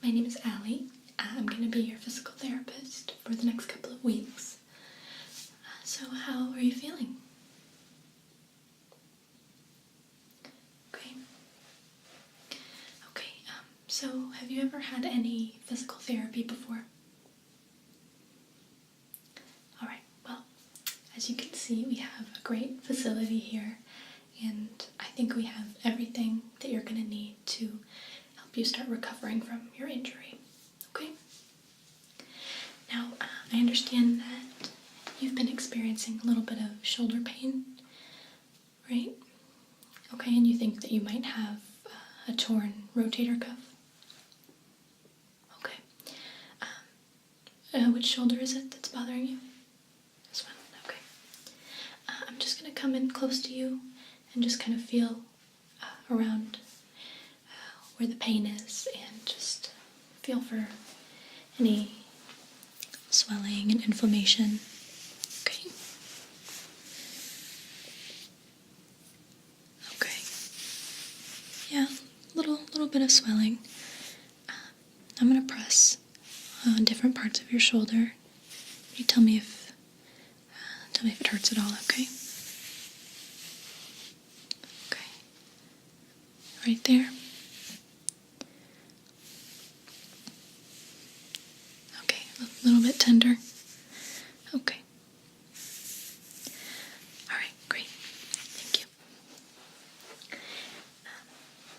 My name is Allie. I'm going to be your physical therapist for the next couple of weeks. So how are you feeling? Okay. Okay, so have you ever had any physical therapy before? Alright, well, as you can see, we have a great facility here, and I think we have everything that you're going to need to help you start recovering from your injury. Okay? Now, I understand that you've been experiencing a little bit of shoulder pain, right? Okay, and you think that you might have a torn rotator cuff? Okay. Which shoulder is it that's bothering you? This one? Okay. I'm just going to come in close to you and just kind of feel around where the pain is and just feel for any swelling and inflammation. Okay. Okay. Yeah, little bit of swelling. I'm gonna press on different parts of your shoulder. You tell me if it hurts at all. Okay. Okay. Right there. Okay, a little bit tender. Okay. Alright, great. Thank you.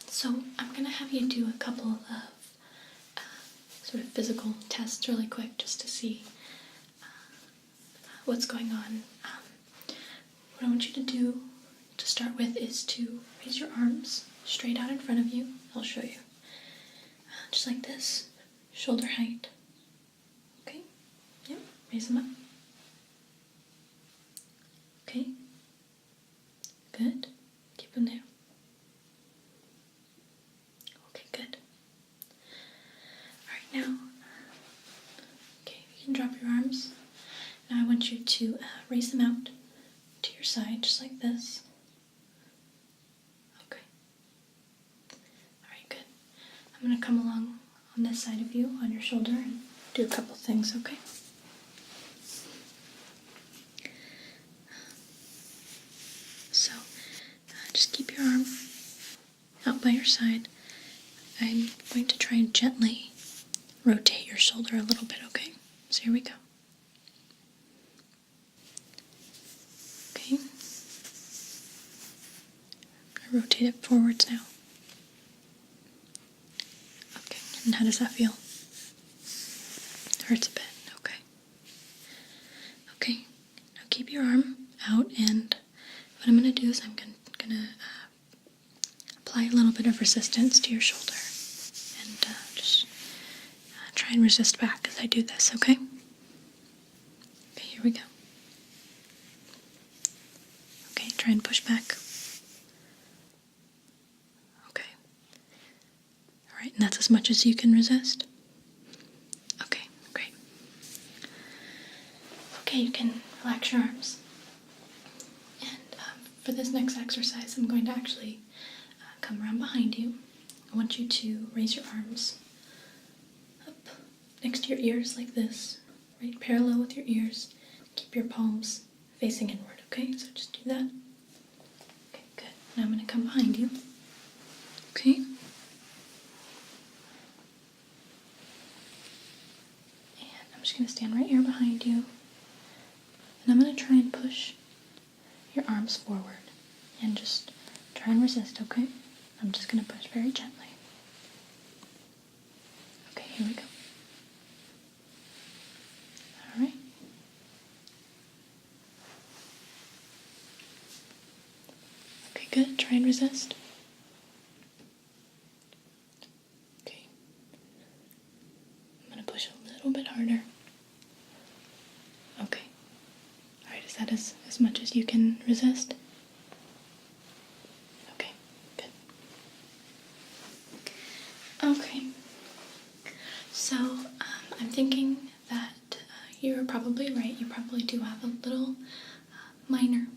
So I'm going to have you do a couple of sort of physical tests really quick just to see what's going on. What I want you to do to start with is to raise your arms straight out in front of you. I'll show you. Just like this, shoulder height. Okay? Yep, raise them up. Okay? Good. Keep them there. Okay, good. Alright, now, okay, you can drop your arms. Now I want you to raise them out to your side, just like this. Okay. Alright, good. I'm going to come along on this side of you, on your shoulder, and do a couple things, okay? So, just keep your arm out by your side. I'm going to try and gently rotate your shoulder a little bit, okay? So here we go. Okay. I rotate it forwards now. Okay, and how does that feel? It hurts a bit, okay. Okay, now keep your arm out, and what I'm going to do is I'm going to apply a little bit of resistance to your shoulder, and just try and resist back as I do this, okay? Okay, here we go. Okay, try and push back. Okay. Alright, and that's as much as you can resist? Okay, great. Okay, you can relax your arms. And for this next exercise, I'm going to actually come around behind you. I want you to raise your arms up next to your ears like this, right parallel with your ears. Keep your palms facing inward, okay? So just do that. Okay, good. Now I'm going to come behind you. Okay? And I'm just going to stand right here behind you. And I'm going to try and push your arms forward and just try and resist, okay? I'm just going to push very gently. Okay, here we go. Alright. Okay, good. Try and resist. Okay. I'm going to push a little bit harder. Okay. Alright, is that as much as you can resist? Okay, good. Okay. So, I'm thinking that you're probably right. You probably do have a little minor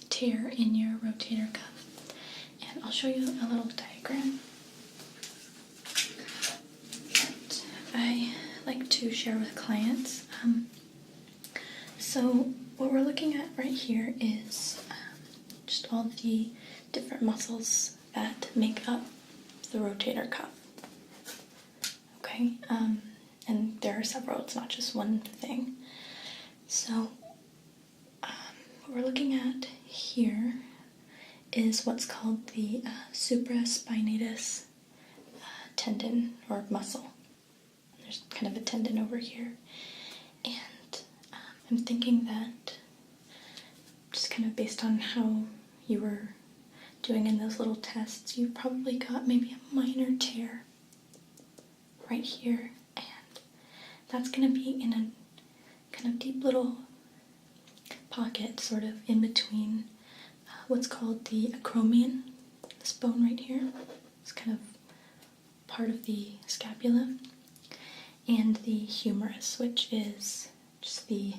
tear in your rotator cuff. And I'll show you a little diagram. to share with clients. So what we're looking at right here is just all the different muscles that make up the rotator cuff. Okay, and there are several, it's not just one thing. So what we're looking at here is what's called the supraspinatus tendon or muscle. There's kind of a tendon over here. And I'm thinking that just kind of based on how you were doing in those little tests, you probably got maybe a minor tear right here. And that's going to be in a kind of deep little pocket sort of in between what's called the acromion, this bone right here. It's kind of part of the scapula, and the humerus, which is just the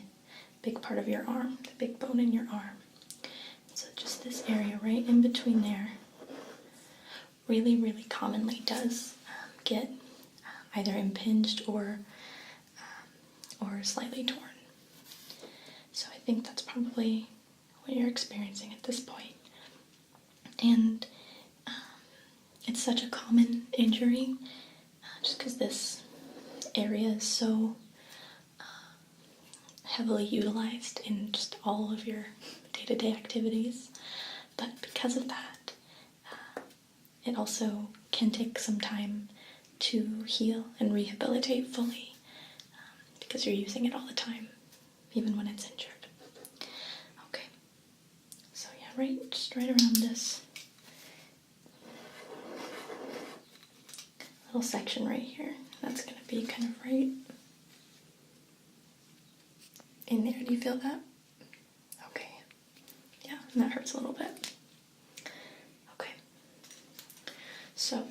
big part of your arm, the big bone in your arm. So just this area right in between there really, really commonly does get either impinged or slightly torn. So I think that's probably what you're experiencing at this point. And it's such a common injury just because this area is so heavily utilized in just all of your day-to-day activities. But because of that, it also can take some time to heal and rehabilitate fully because you're using it all the time, even when it's injured. Okay, so yeah, just right around this little section right here. That's going to be kind of right in there. Do you feel that? Okay. Yeah, and that hurts a little bit. Okay. So,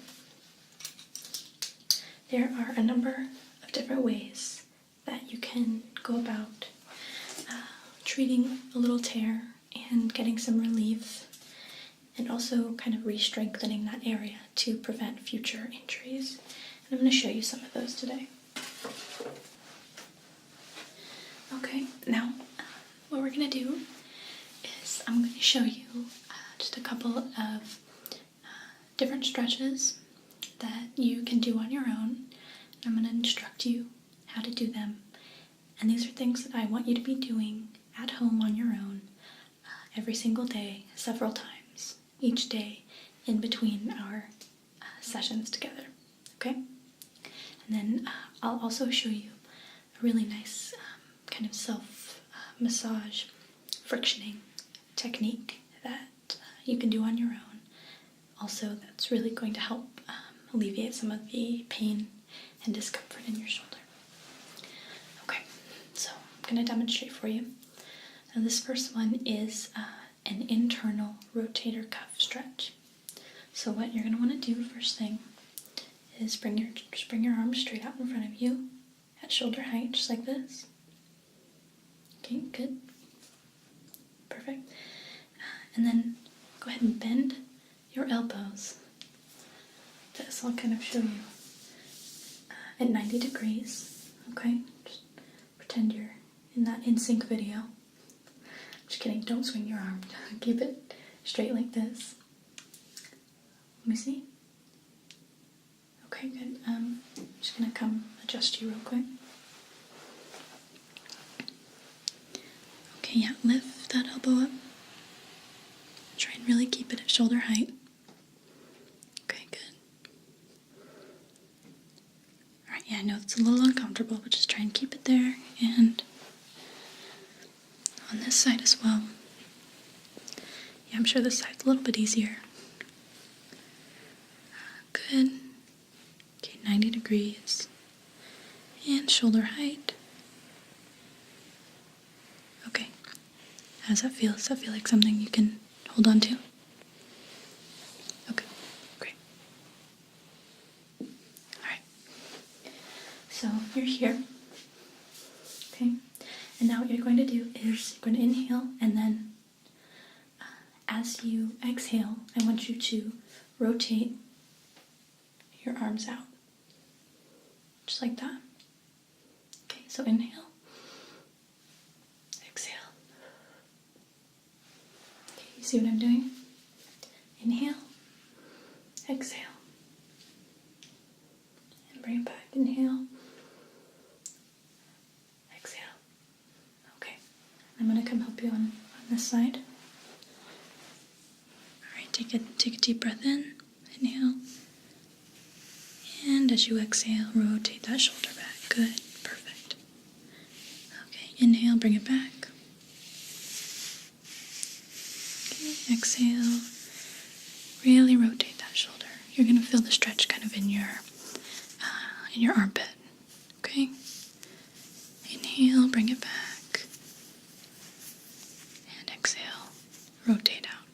there are a number of different ways that you can go about treating a little tear and getting some relief, and also kind of re-strengthening that area to prevent future injuries. And I'm going to show you some of those today. Okay, now what we're going to do is I'm going to show you just a couple of different stretches that you can do on your own. I'm going to instruct you how to do them. And these are things that I want you to be doing at home on your own every single day, several times each day in between our sessions together, okay? And then I'll also show you a really nice kind of self-massage frictioning technique that you can do on your own. Also, that's really going to help alleviate some of the pain and discomfort in your shoulder. Okay, so I'm going to demonstrate for you. Now this first one is an internal rotator cuff stretch. So what you're going to want to do first thing is bring your arms straight out in front of you at shoulder height, just like this. Okay, good. Perfect. And then go ahead and bend your elbows. This I'll kind of show you at 90 degrees. Okay, just pretend you're in that NSYNC video. Just kidding, don't swing your arm. Keep it straight like this. Let me see. Okay, good. I'm just gonna come adjust you real quick. Okay, yeah, lift that elbow up. Try and really keep it at shoulder height. Okay, good. Alright, yeah, I know it's a little uncomfortable, but just try and keep it there. And on this side as well. Yeah, I'm sure this side's a little bit easier. Good. Okay, 90 degrees. And shoulder height. Okay. How does that feel? Does that feel like something you can hold on to? Okay, great. Alright. So you're here. Okay. And now what you're going to do is you're going to inhale, and then as you exhale, I want you to rotate your arms out. Just like that. So inhale, exhale. Okay, you see what I'm doing? Inhale, exhale. And bring it back. Inhale, exhale. Okay, I'm going to come help you on this side. Alright, take a deep breath in. Inhale. And as you exhale, rotate that shoulder back. Good, perfect. Okay, inhale, bring it back. Okay, exhale. Really rotate that shoulder. You're going to feel the stretch kind of in your armpit. Okay? Inhale, bring it back. And exhale, rotate out.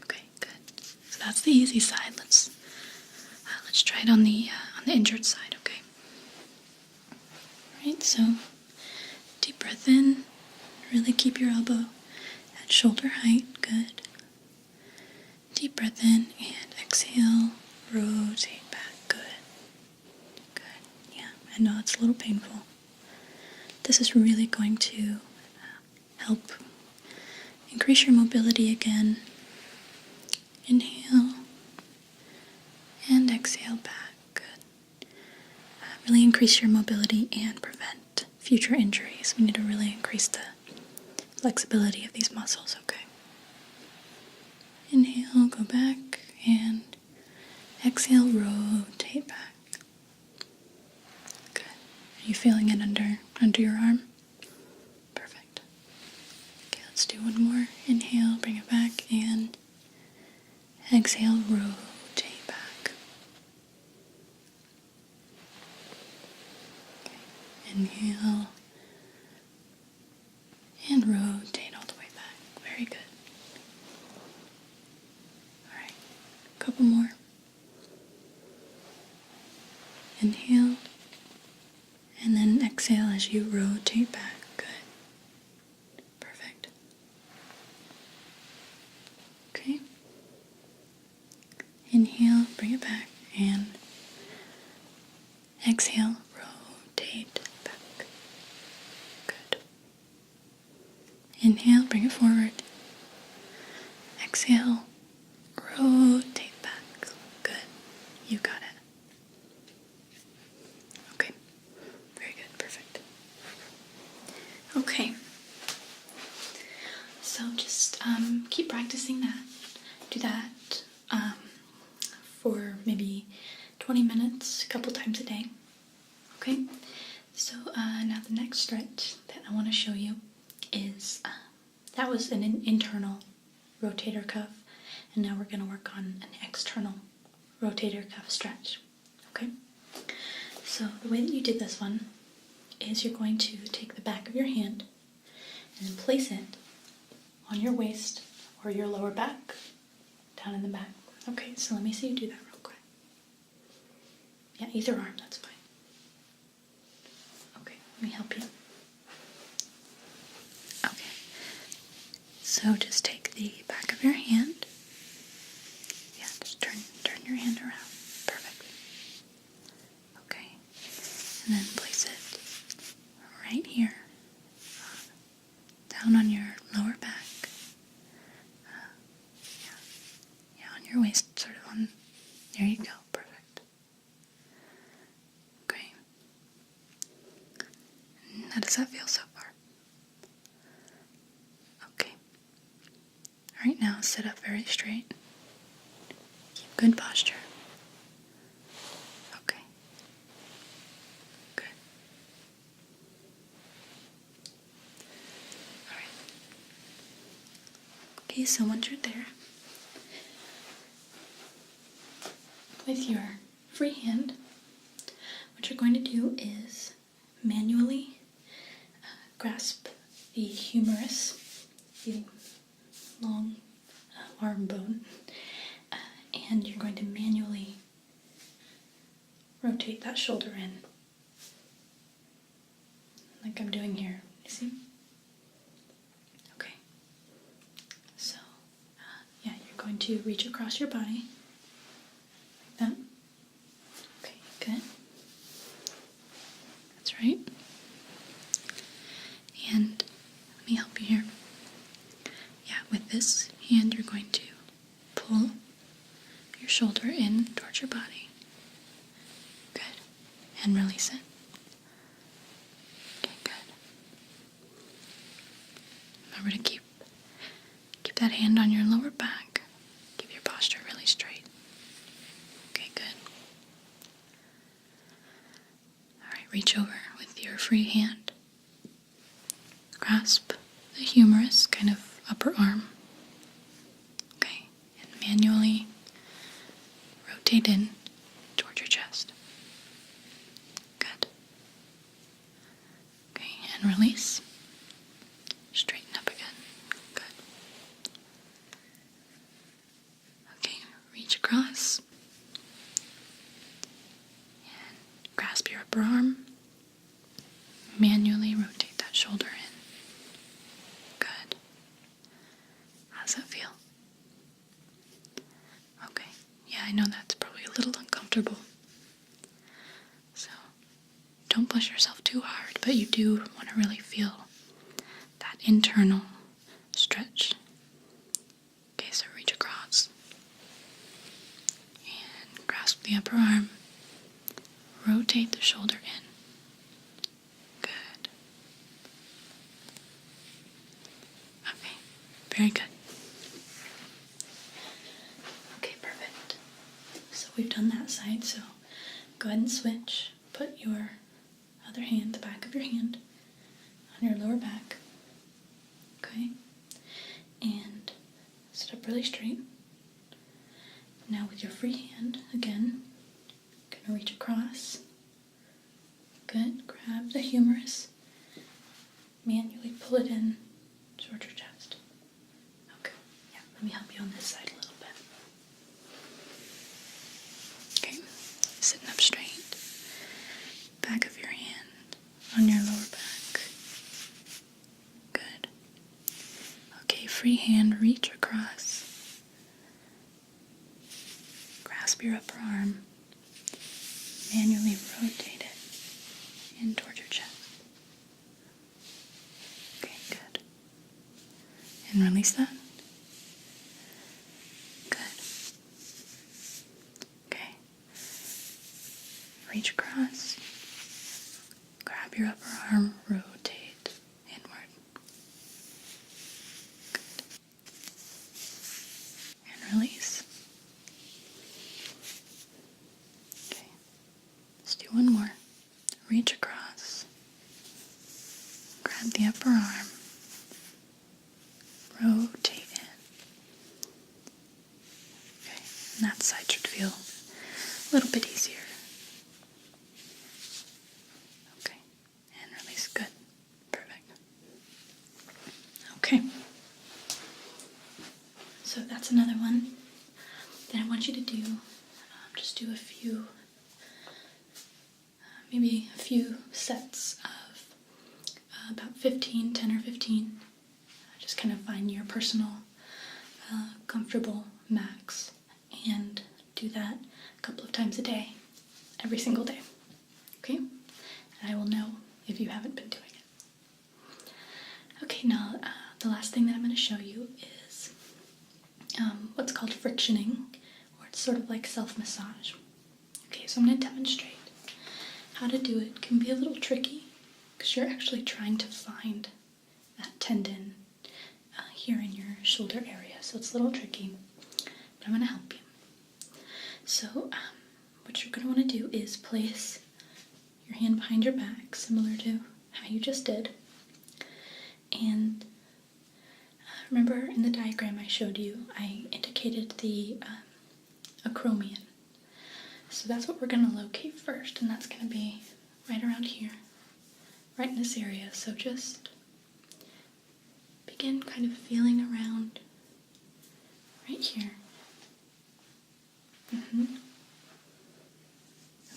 Okay, good. So that's the easy side. Let's try it on the injured side, okay? Alright, so deep breath in. Really keep your elbow at shoulder height. Good. Deep breath in and exhale. Rotate back. Good. Good. Yeah, I know it's a little painful. This is really going to help increase your mobility again. Inhale and exhale back. Good. Really increase your mobility and prevent future injuries. We need to really increase the flexibility of these muscles, okay? Inhale, go back, and exhale, rotate back. Good. Are you feeling it under your arm? Perfect. Okay, let's do one more. Inhale, bring it back, and exhale, rotate back. Okay. Inhale, and rotate all the way back. Very good. Alright, a couple more. Inhale, and then exhale as you rotate back. Good. Perfect. Okay. Inhale, bring it back, and exhale, rotate back. Good. Inhale, bring it forward. Exhale, rotate back. Good. You got it. Okay. Very good. Perfect. Okay. So just keep practicing that. Do that for maybe 20 minutes, a couple times a day. Okay? So now the next stretch that I want to show you is, that was an internal rotator cuff, and now we're going to work on an external rotator cuff stretch. Okay? So the way that you did this one is you're going to take the back of your hand and then place it on your waist or your lower back, down in the back. Okay, so let me see you do that real quick. Yeah, either arm, that's fine. Okay, let me help you. Okay, so just take the back of your hand. Yeah, just turn your hand around. Perfect. Okay, and then place it right here, down on your lower back. Yeah, on your waist, sort of on. There you go. Perfect. Okay. How does that feel so far? Okay. Alright, now sit up very straight. Keep good posture. Okay. Good. Alright. Okay, so once you're there, with your free hand, what you're going to do is manually grasp the humerus, the long arm bone, and you're going to manually rotate that shoulder in, like I'm doing here. You see? Okay. So, yeah, you're going to reach across your body, like that. Okay, good. and you're going to pull your shoulder in towards your body. Good. And release it. Okay, good. Remember to keep that hand on your lower back. Keep your posture really straight. Okay, good. Alright, reach over with your free hand. Grasp the humerus, kind of upper arm. Okay, and manually rotate in towards your chest. Good. Okay, and release. Straighten up again. Good. Okay, reach across. And grasp your upper arm. Manually rotate that shoulder in. Good. How does that feel? Okay. Yeah, I know that's probably a little uncomfortable. So, don't push yourself too hard, but you do want to really feel that internal stretch. Okay, so reach across and grasp the upper arm. Rotate the shoulder in. Good. Okay, very good. Okay, perfect. So we've done that side, so go ahead and switch. Put your other hand, the back of your hand, on your lower back. Okay? And sit up really straight. Now with your free hand, again, gonna reach across. Good. Grab the humerus. Manually pull it in towards your chest. Okay. Yeah, let me help you on this side a little bit. Okay. Sitting up straight. Back of your hand on your lower back. Good. Okay, free hand, reach across. Grasp your upper arm. Manually rotate it in towards your chest. Okay, good. And release that. Good. Okay. Reach across. Grab your upper arm, rotate inward. Good. And release. Okay. Let's do one more. Reach across. Grab the upper arm. Rotate in. Okay. And that side should feel a little bit easier. Okay. And release. Good. Perfect. Okay. So that's another one. Then I want you to do, just do a few, maybe a few sets of about 15, 10 or 15. Just kind of find your personal, comfortable max and do that a couple of times a day, every single day. Okay? And I will know if you haven't been doing it. Okay, now the last thing that I'm going to show you is what's called frictioning, or it's sort of like self-massage. Okay, so I'm going to demonstrate how to do it. It can be a little tricky because you're actually trying to find that tendon here in your shoulder area, so it's a little tricky, but I'm going to help you. So what you're going to want to do is place your hand behind your back, similar to how you just did, and remember in the diagram I showed you, I indicated the acromion. So that's what we're going to locate first, and that's going to be right around here, right in this area. So just begin kind of feeling around right here.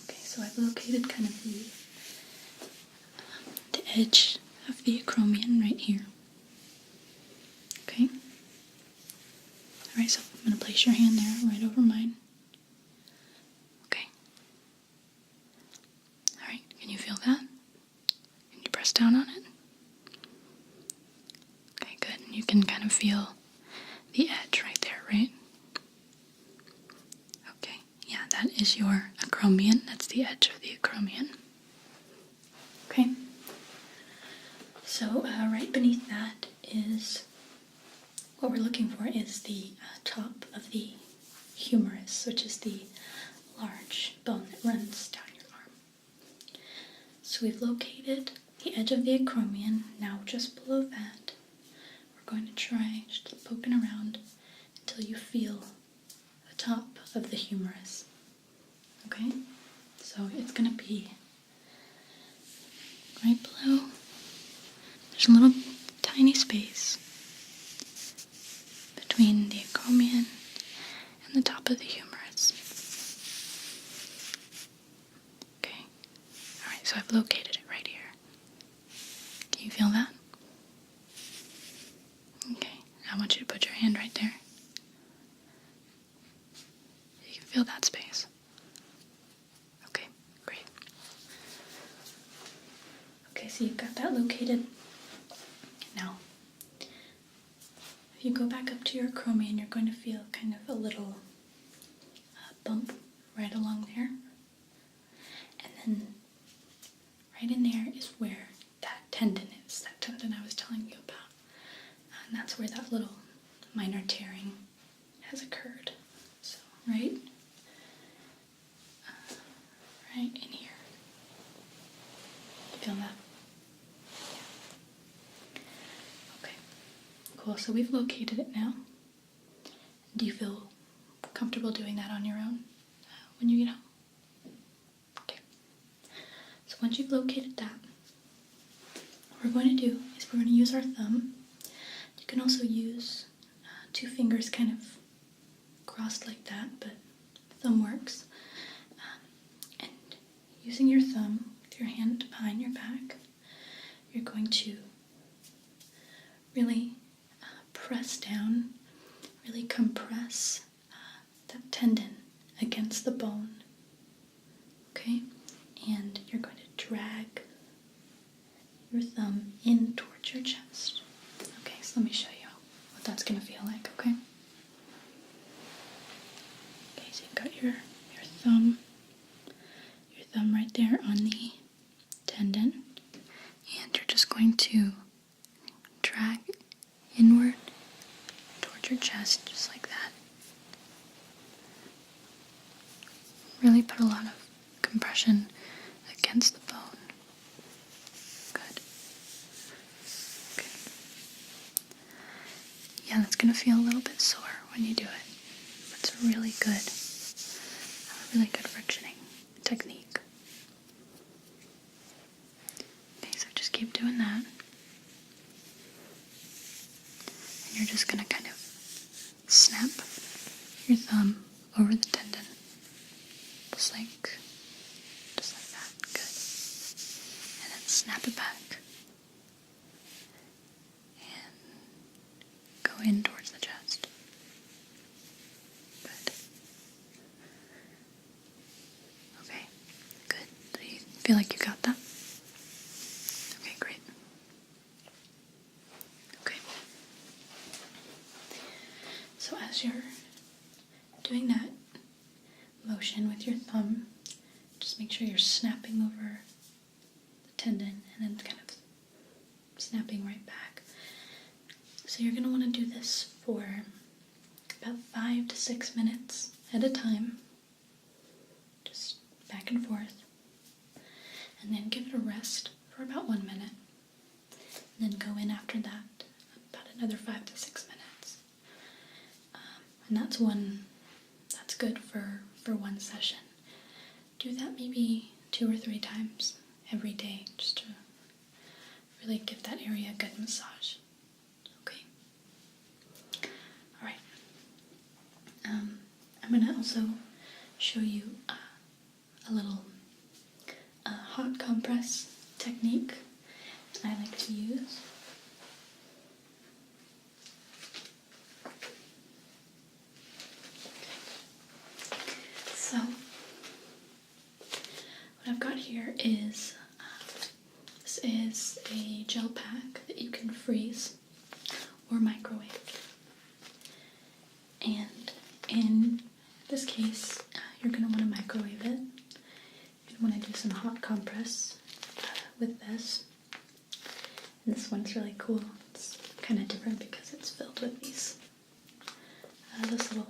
Okay, so I've located kind of the edge of the acromion right here. Okay? Alright, so I'm going to place your hand there right over mine. Okay. Alright, can you feel that? Can you press down on it? Okay, good. And you can kind of feel the edge that is your acromion. That's the edge of the acromion. Okay. So right beneath that is, what we're looking for is the top of the humerus, which is the large bone that runs down your arm. So we've located the edge of the acromion. Now just below that, we're going to try just poking around until you feel the top of the humerus. Okay? So it's going to be right below. There's a little tiny space between the acromion and the top of the humerus. Okay. Alright, so I've located it right here. Can you feel that? Okay. I want you to put your hand right there. You can feel that space. Okay, great. Okay, so you've got that located. Now, if you go back up to your acromion, you're going to feel kind of a little bump right along there. And then right in there is where that tendon is, that tendon I was telling you about. And that's where that little minor tearing has occurred. So, right in here. Feel that? Yeah. Okay. Cool. So we've located it now. Do you feel comfortable doing that on your own when you get home? Okay. So once you've located that, what we're going to do is we're going to use our thumb. You can also use 2 fingers kind of crossed like that, but thumb works. And using your thumb with your hand behind your back, you're going to really press down, really compress that tendon against the bone. Okay? And you're going to drag your thumb in towards your chest. Okay, so let me show you what that's going to feel like, okay? Okay, so you've got your thumb right there on the tendon, and you're just going to drag inward towards your chest, just like that. Really put a lot of compression against the bone. Good. Okay. Yeah, that's going to feel a little bit sore when you do it. But it's a really good frictioning technique. Okay, so just keep doing that. And you're just going to kind of snap your thumb over the tendon. Just like that. Good. And then snap it back. And go in towards the chest. Good. Okay. Good. Do you feel like you got that? Okay, great. Okay. So as you're doing that motion with your thumb, just make sure you're snapping over the tendon and then kind of snapping right back. So you're going to want to do this for about 5 to 6 minutes at a time, just back and forth, and then give it a rest for about 1 minute, and then go in after that about another 5 to 6 minutes. And that's good for 1 session. Do that maybe 2 or 3 times every day, just to really give that area a good massage. Okay. All right. I'm gonna also show you a little hot compress technique that I like to use. So, what I've got here is, this is a gel pack that you can freeze or microwave. And in this case, you're going to want to microwave it. You're going to want to do some hot compress with this. And this one's really cool. It's kind of different because it's filled with these those little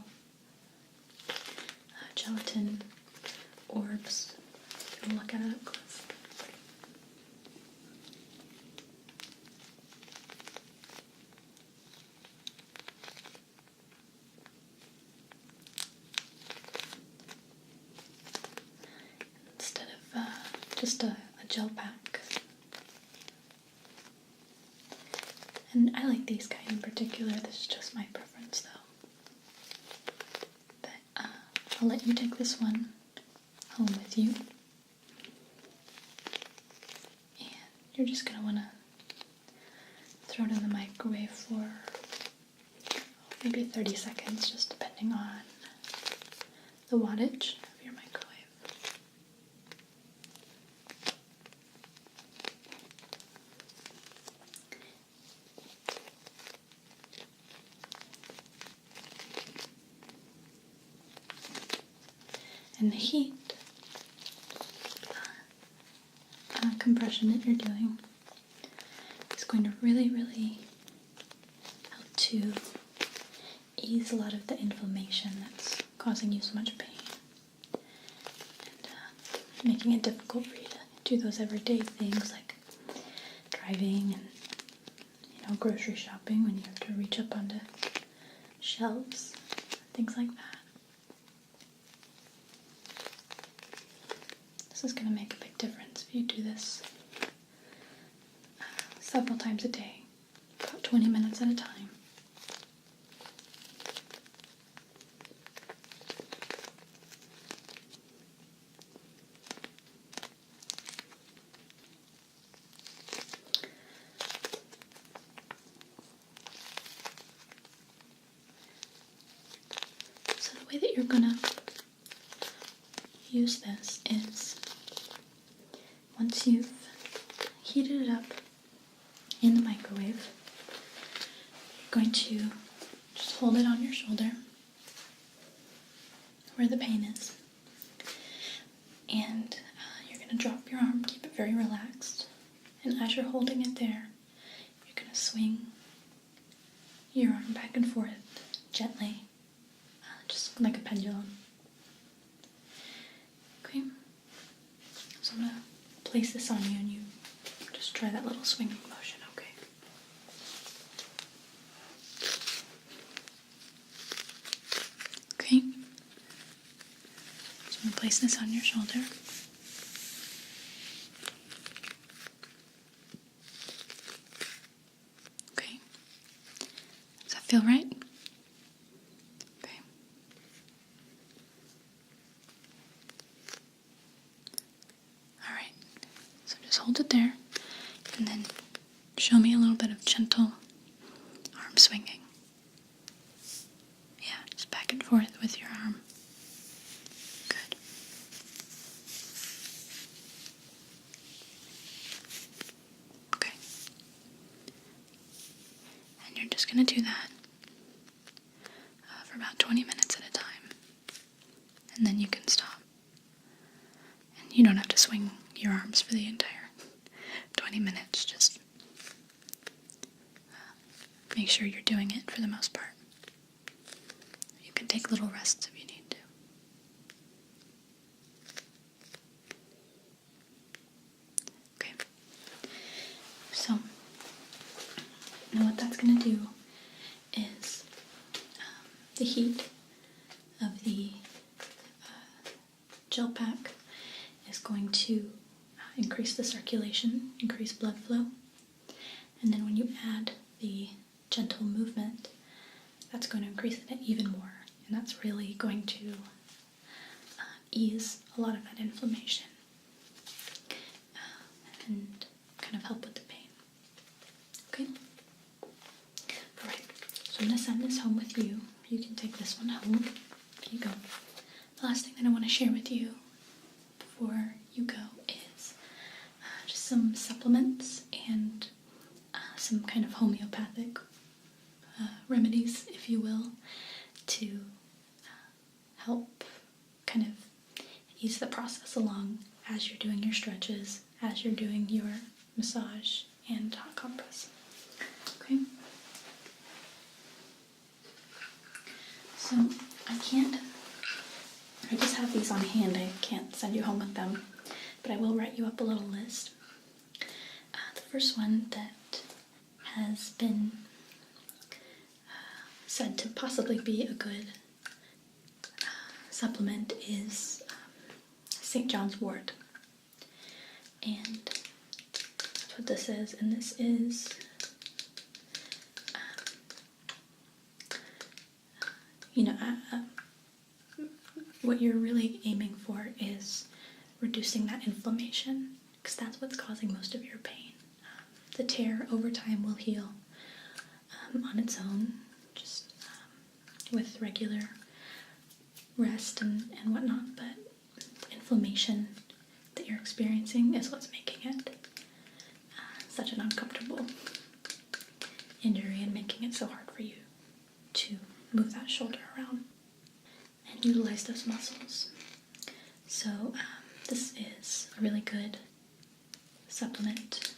gelatin orbs. We'll look at it up close. Instead of just a gel pack. And I like these kind in particular. This is just my preference though. But I'll let you take this one home with you. And you're just going to want to throw it in the microwave for maybe 30 seconds, just depending on the wattage of your microwave. And the heat compression that you're doing is going to really, really help to ease a lot of the inflammation that's causing you so much pain and making it difficult for you to do those everyday things like driving and grocery shopping when you have to reach up onto shelves, things like that. This is going to make a big difference if you do this several times a day, about 20 minutes at a time. So the way that you're going to use this is once you've heated it up in the microwave, you're going to just hold it on your shoulder where the pain is, and you're going to drop your arm, keep it very relaxed, and as you're holding it there, you're going to swing your arm back and forth gently, just like a pendulum. Okay, so I'm going to place this on you and you just try that little swinging motion, okay? Okay, so I'm going to place this on your shoulder. Okay, does that feel right? Okay. Alright, so just hold it there and then show me a little bit of gentle arm swinging. Yeah, just back and forth with your arm. Good. Okay. And you're just going to do that for about 20 minutes at a time. And then you can stop. And you don't have to swing your arms for the entire 20 minutes. Just make sure you're doing it for the most part. You can take little rests if you need to. Okay. So, now what that's going to do is the heat of the gel pack is going to increase the circulation, increase blood flow, and then when you add the gentle movement, that's going to increase it even more, and that's really going to ease a lot of that inflammation and kind of help with the pain. Okay? Alright, so I'm going to send this home with you. You can take this one home. Here you go. The last thing that I want to share with you before you go is just some supplements and some kind of homeopathic remedies, if you will, to help kind of ease the process along as you're doing your stretches, as you're doing your massage and hot compress. Okay? So I just have these on hand. I can't send you home with them, but I will write you up a little list. The first one that has been said to possibly be a good supplement is St. John's wort. And that's what this is. And this is what you're really aiming for is reducing that inflammation, because that's what's causing most of your pain. The tear over time will heal on its own, just with regular rest and whatnot, but inflammation that you're experiencing is what's making it such an uncomfortable injury and making it so hard for you to move that shoulder around and utilize those muscles. So this is a really good supplement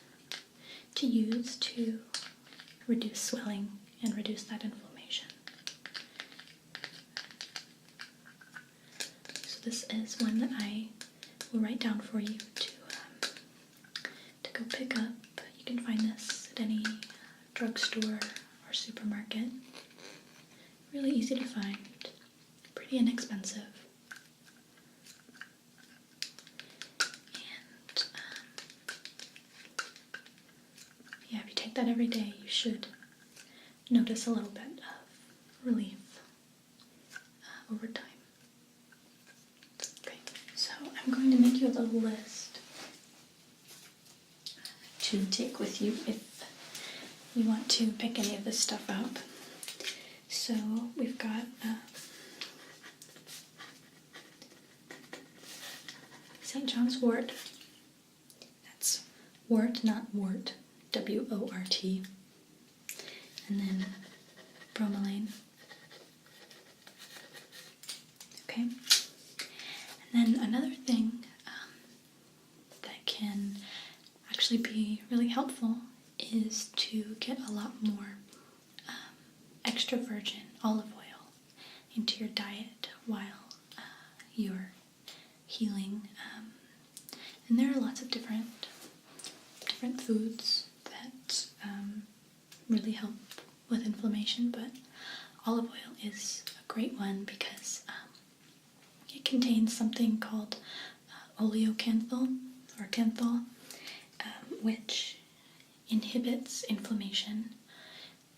to use to reduce swelling and reduce that inflammation. So this is one that I will write down for you to go pick up. You can find this at any drugstore or supermarket. Really easy to find, pretty inexpensive. And if you take that every day, you should notice a little bit of relief over time. Okay, so I'm going to make you a little list to take with you if you want to pick any of this stuff up. So we've got St. John's wort. That's wort, not wart. W-O-R-T. And then bromelain. Okay. And then another thing that can actually be really helpful is to get a lot more extra virgin olive oil into your diet while you're healing. And there are lots of different foods that really help with inflammation, but olive oil is a great one because it contains something called oleocanthal or canthal, which inhibits inflammation.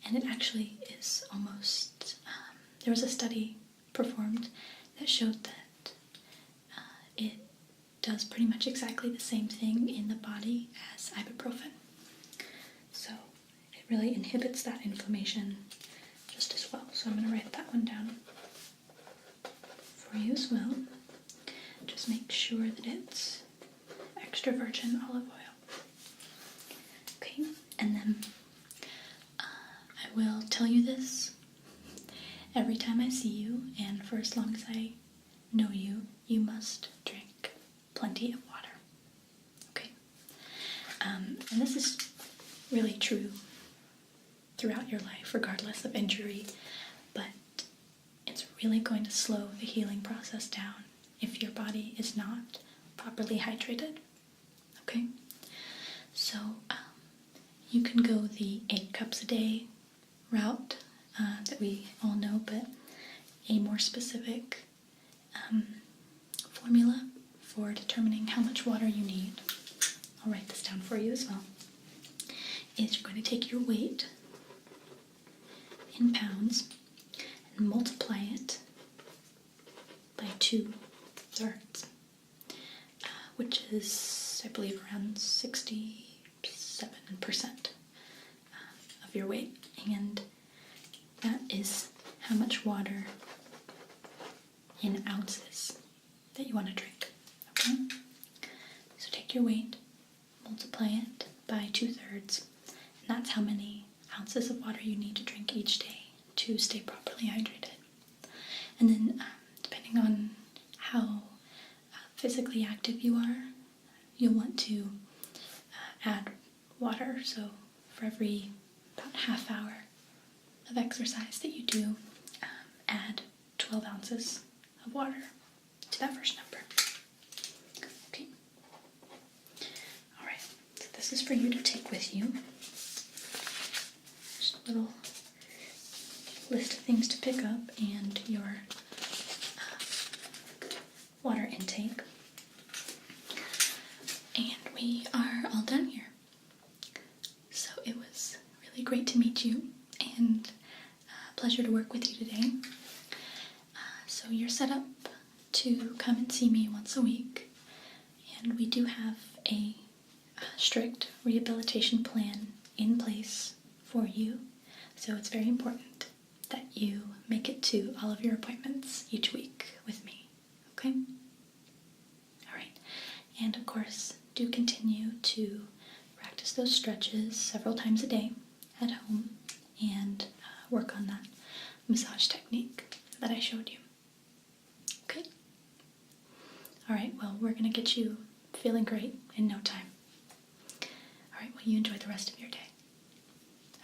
And it actually is almost, there was a study performed that showed that it does pretty much exactly the same thing in the body as ibuprofen. So it really inhibits that inflammation just as well. So I'm going to write that one down for you as well. Just make sure that it's extra virgin olive oil. Okay, and then I will tell you this every time I see you, and for as long as I know you, you must drink plenty of water. Okay? And this is really true throughout your life, regardless of injury, but it's really going to slow the healing process down if your body is not properly hydrated. Okay? So, you can go the 8 cups a day route that we all know, but a more specific formula for determining how much water you need, I'll write this down for you as well, is you're going to take your weight in pounds and multiply it by 2/3, which is, I believe, around 67% of your weight, and that is how much water in ounces that you want to drink. Okay? So take your weight, multiply it by 2/3, and that's how many ounces of water you need to drink each day to stay properly hydrated. And then, depending on how physically active you are, you'll want to add water. So for every about half hour of exercise that you do, add 12 ounces of water to that first number. Okay. Alright, so this is for you to take with you. Just a little list of things to pick up and your water intake. And we are all done here. So it was really great to meet you and a pleasure to work with you today. So you're set up to come and see me once a week, and we do have a strict rehabilitation plan in place for you. So it's very important that you make it to all of your appointments each week with me, okay? Alright, and of course, do continue to practice those stretches several times a day at home and work on that massage technique that I showed you. Okay? Alright, well, we're going to get you feeling great in no time. Alright, well, you enjoy the rest of your day.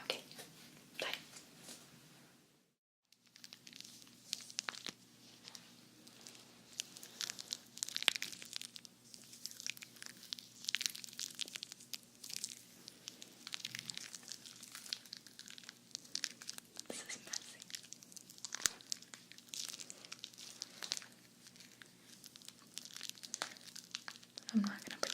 Okay, bye. This is messy. I'm not going to